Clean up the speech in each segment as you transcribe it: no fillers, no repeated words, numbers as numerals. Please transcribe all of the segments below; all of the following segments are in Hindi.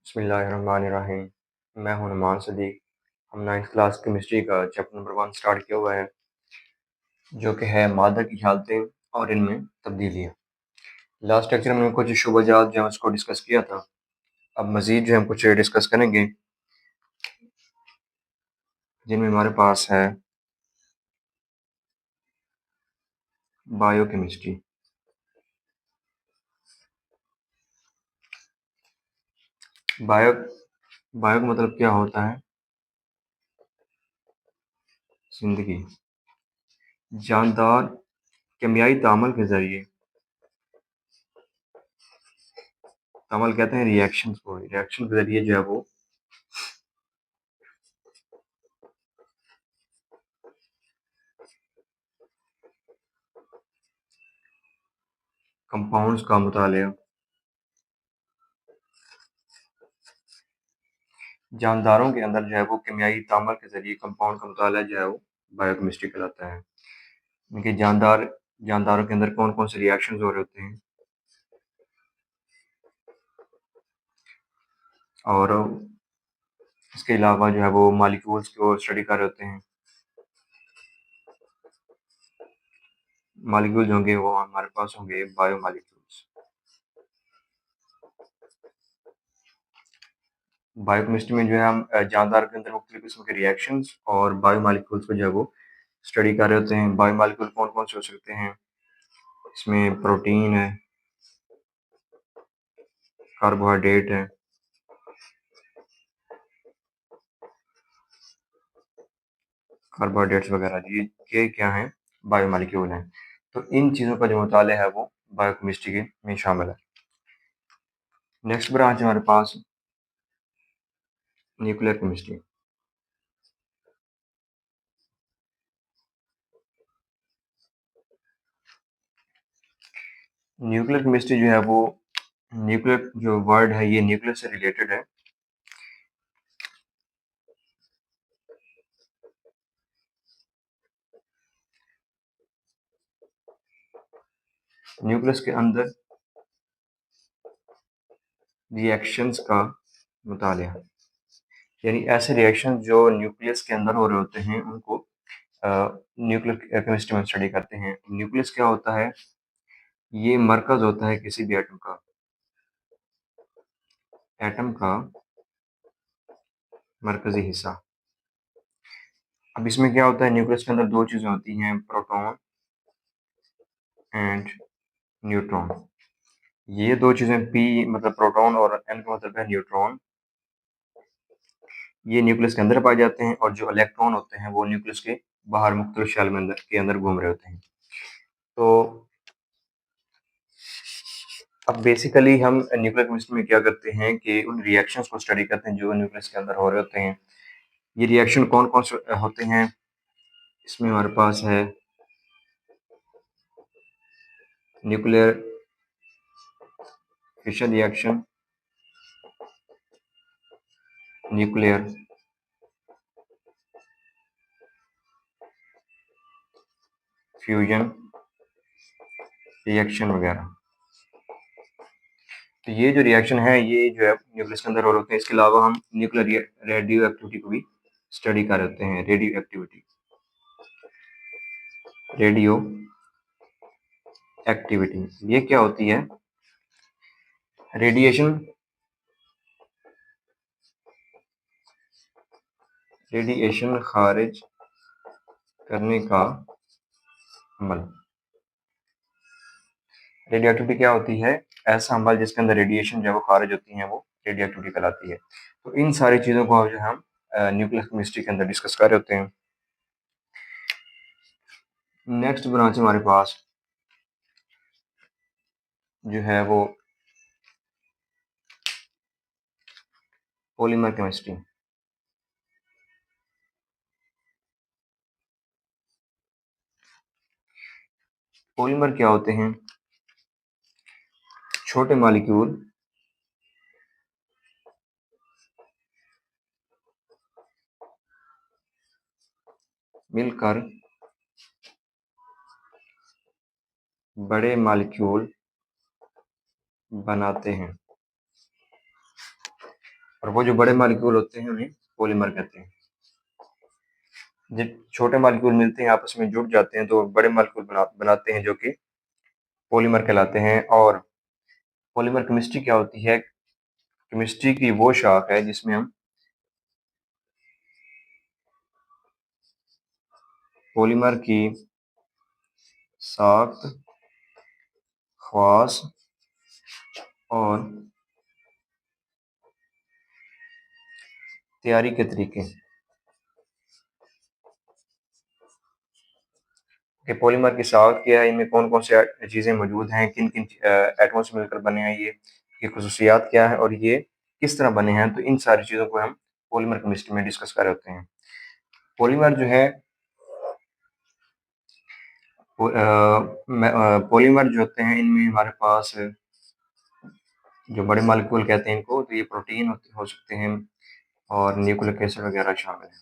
बिस्मिल्लाहिर्रहमानिर्रहीम। मैं हूं नुमान सदीक। हम 9th क्लास केमिस्ट्री का चैप्टर नंबर 1 स्टार्ट किया हुआ है, जो कि है मादा की हालतें और इनमें तब्दीलियाँ। लास्ट लेक्चर में हमने कुछ शुबहात जो है उसको डिस्कस किया था। अब मज़ीद जो है हम कुछ डिस्कस करेंगे, जिनमें हमारे पास है बायोकेमिस्ट्री। बायो बायो का मतलब क्या होता है? ज़िंदगी। जानदार केमियाई तामल के ज़रिए, तामल कहते हैं रिएक्शंस को, रिएक्शन के ज़रिए जो है वो कंपाउंड्स का मुतालिया, जानदारों के अंदर जो है वो केमियाई तामल के ज़रिए कंपाउंड का मुताला जो है वो बायोकेमिस्ट्री कहलाता है। इनके जानदारों के अंदर कौन-कौन से रिएक्शंस हो रहे होते हैं और इसके अलावा जो है वो मॉलिक्यूल्स को स्टडी कर रहे होते हैं। मॉलिक्यूल्स होंगे वो हमारे पास होंगे बायोमॉलिक्यूल्स। बायोकेमिस्ट्री में जो है हम जानदार के अंदर मुख्तलिफ किस्म के रिएक्शंस और बायोमॉलिक्यूल्स को जो है वो स्टडी कर रहे होते हैं। बायोमॉलिक्यूल कौन-कौन से हो सकते हैं? इसमें प्रोटीन है, कार्बोहाइड्रेट है, कार्बोहाइड्रेट्स वगैरह, ये क्या हैं? बायोमॉलिक्यूल हैं। तो इन चीज़ों का जो मुताला है वो बायोकेमिस्ट्री के में शामिल है। नेक्स्ट ब्रांच है हमारे पास न्यूक्लियर केमिस्ट्री। न्यूक्लियर केमिस्ट्री जो है वो, न्यूक्लियर जो वर्ड है ये न्यूक्लियर से रिलेटेड है। न्यूक्लियस के अंदर रिएक्शंस का मुतालिया, यानी ऐसे रिएक्शन जो न्यूक्लियस के अंदर हो रहे होते हैं उनको न्यूक्लियर केमिस्ट्री में स्टडी करते हैं। न्यूक्लियस क्या होता है? ये मरकज होता है किसी भी एटम का मरकजी हिस्सा। अब इसमें क्या होता है, न्यूक्लियस के अंदर दो चीज़ें होती हैं, प्रोटॉन एंड न्यूट्रॉन। ये दो चीज़ें, पी मतलब प्रोटॉन और एन का मतलब है न्यूट्रॉन, ये न्यूक्लियस के अंदर पाए जाते हैं और जो इलेक्ट्रॉन होते हैं वो न्यूक्लियस के बाहर मुख्तलिफ शेल में अंदर घूम रहे होते हैं। तो अब बेसिकली हम न्यूक्लियर केमिस्ट्री में क्या करते हैं कि उन रिएक्शंस को स्टडी करते हैं जो न्यूक्लियस के अंदर हो रहे होते हैं। ये रिएक्शन कौन-कौन से होते हैं? इसमें हमारे पास है nuclear fission reaction, nuclear fusion reaction वगैरह। तो ये जो रिएक्शन है ये जो है न्यूक्लियस के अंदर हो रहे होते हैं। इसके अलावा हम न्यूक्लियर रेडियो एक्टिविटी को भी स्टडी कर रहे होते हैं। रेडियो एक्टिविटी ये क्या होती है? रेडिएशन रेडिएशन खारिज करने का अमल। रेडियो एक्टिविटी क्या होती है? ऐसा अमल जिसके अंदर रेडिएशन जो है वो खारिज होती है, वो रेडियो एक्टिविटी कहलाती है। तो इन सारी चीज़ों को जो हम न्यूक्लियर केमिस्ट्री के अंदर डिस्कस कर रहे होते हैं। नेक्स्ट ब्रांच हमारे पास जो है वो पॉलीमर केमिस्ट्री। पॉलीमर क्या होते हैं? छोटे मॉलिक्यूल मिलकर बड़े मॉलिक्यूल बनाते हैं। और वो जो बड़े मॉलिक्यूल होते हैं उन्हें पॉलीमर कहते हैं। जब छोटे मॉलिक्यूल मिलते हैं आपस में जुड़ जाते हैं तो बड़े मॉलिक्यूल बनाते हैं जो कि पॉलीमर कहलाते हैं। और पॉलीमर केमिस्ट्री क्या होती है? केमिस्ट्री की वो शाख है जिसमें हम पॉलीमर की साख्त, ख़वास और तैयारी के तरीके कि पॉलीमर की साख्त क्या है, इनमें कौन कौन से चीज़ें मौजूद हैं, किन किन एटमों से मिलकर बने हैं ये खसूसियात क्या है और ये किस तरह बने हैं। तो इन सारी चीज़ों को हम पॉलीमर केमिस्ट्री में डिस्कस कर रहे होते हैं। पॉलीमर जो है पॉलीमर जो होते हैं इनमें हमारे पास जो बड़े मॉलिक्यूल कहते हैं इनको, तो ये प्रोटीन हो सकते हैं और न्यूक्लिक एसिड वगैरह शामिल हैं।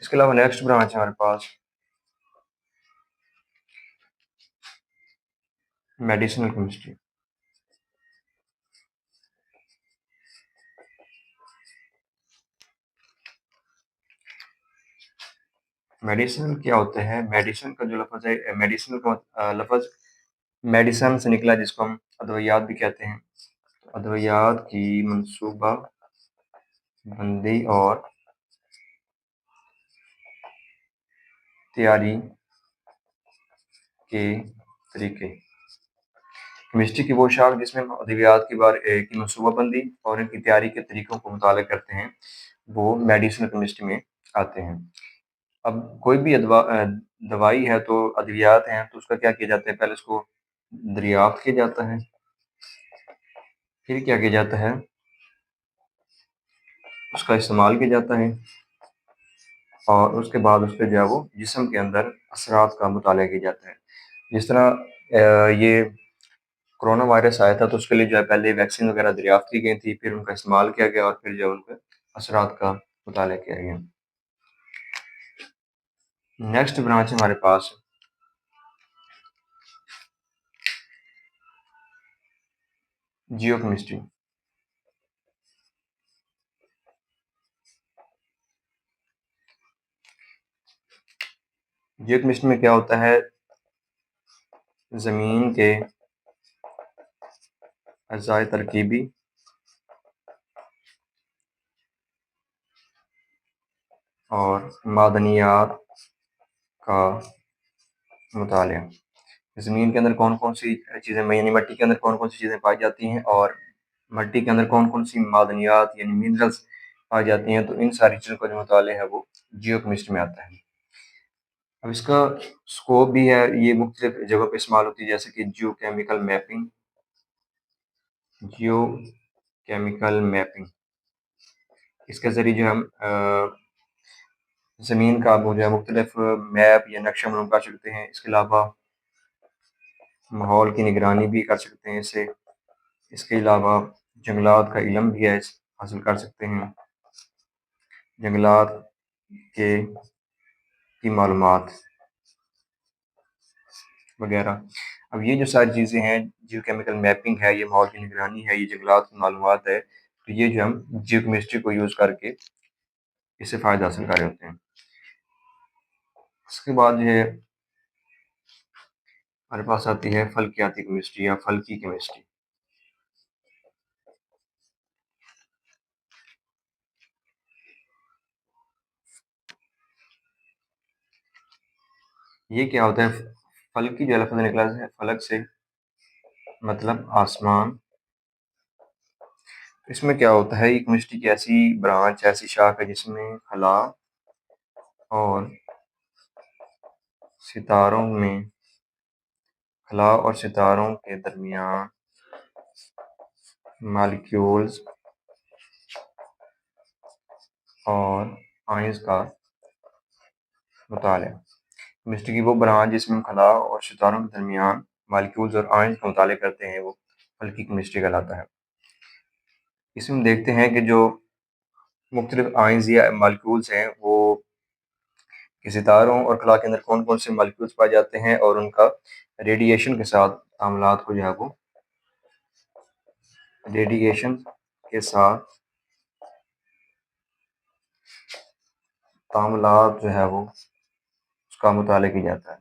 इसके अलावा नेक्स्ट ब्रांच है हमारे पास मेडिसिनल केमिस्ट्री। मेडिसिन क्या होता है? मेडिसिन का जो लफ्ज़ है, मेडिसिन का लफ्ज़ मेडिसन से निकला, जिसको हम अद्वियात भी कहते हैं। अद्वियात की मनसूबा बंदी और तैयारी के तरीके। केमिस्ट्री की वो शाख जिसमें हम अद्वियात की मनसूबाबंदी और इनकी तैयारी के तरीकों को मुताला करते हैं, वो मेडिसिनल केमिस्ट्री में आते हैं। अब कोई भी दवाई है तो अद्वियात हैं, तो उसका क्या किया जाता है? पहले उसको दरियाफ्त किया जाता है, फिर क्या किया जाता है? उसका इस्तेमाल किया जाता है और उसके बाद उसके जो है वो जिस्म के अंदर असरात का मुताला किया जाता है। जिस तरह ये कोरोना वायरस आया था तो उसके लिए जो है पहले वैक्सीन वगैरह दरियाफ्त की गई थी, फिर उनका इस्तेमाल किया गया और फिर जो है उनके असरात का मुताला किया गया। नेक्स्ट ब्रांच है हमारे पास जियोकेमिस्ट्री। जियोकेमिस्ट्री में क्या होता है? ज़मीन के अज़ाए तरकीबी और मादनियात का मुताला। ज़मीन के अंदर कौन-कौन सी चीज़ें, यानी मिट्टी के अंदर कौन-कौन सी चीज़ें पाई जाती हैं और मिट्टी के अंदर कौन-कौन सी मादनियात यानी मिनरल्स पाई जाती हैं, तो इन सारी चीज़ों का जो मुताला है वो जियोकेमिस्ट्री में आता है। अब इसका स्कोप भी है, ये मुख्तलिफ जगहों पे इस्तेमाल होती है, जैसे कि जियोकेमिकल मैपिंग। इसके ज़रिए जो हम ज़मीन का वो जो है मुख्तलिफ मैप या नक्शा हम कर सकते हैं। इसके अलावा माहौल की निगरानी भी कर सकते हैं इससे। इसके अलावा जंगलात का इल्म भी है, हासिल कर सकते हैं, जंगलात के की मालूमात वगैरह। अब ये जो सारी चीज़ें हैं, जियोकेमिकल मैपिंग है, ये माहौल की निगरानी है, ये जंगलात की मालूमात है, तो ये जो हम जियोकेमिस्ट्री को यूज़ करके इससे फ़ायदा हासिल कर रहे होते हैं। उसके बाद जो है हमारे पास आती है फल्कियाती केमिस्ट्री या फल्की केमिस्ट्री। ये क्या होता है? फल्की जो लफ्ज़ निकला है फलक से, मतलब आसमान। इसमें क्या होता है? ये केमिस्ट्री की ऐसी ब्रांच, ऐसी शाख है जिसमें खला और सितारों में खला और सितारों के दरमियान मॉलिक्यूल्स और आयंस का मुताला। केमिस्ट्री की वो ब्रांच जिसमें खला और सितारों के दरमियान मॉलिक्यूल्स और आयंस का मुताला करते हैं, वो फल्की केमिस्ट्री कहलाता है। इसमें देखते हैं कि जो मुख्तलिफ आयंस या मॉलिक्यूल्स हैं वो कि सितारों और खला के अंदर कौन-कौन से मॉलिक्यूल्स पाए जाते हैं और उनका रेडिएशन के साथ तामुलात को जो है वो रेडिएशन के साथ तामुलात जो है वो उसका मुताला किया जाता है।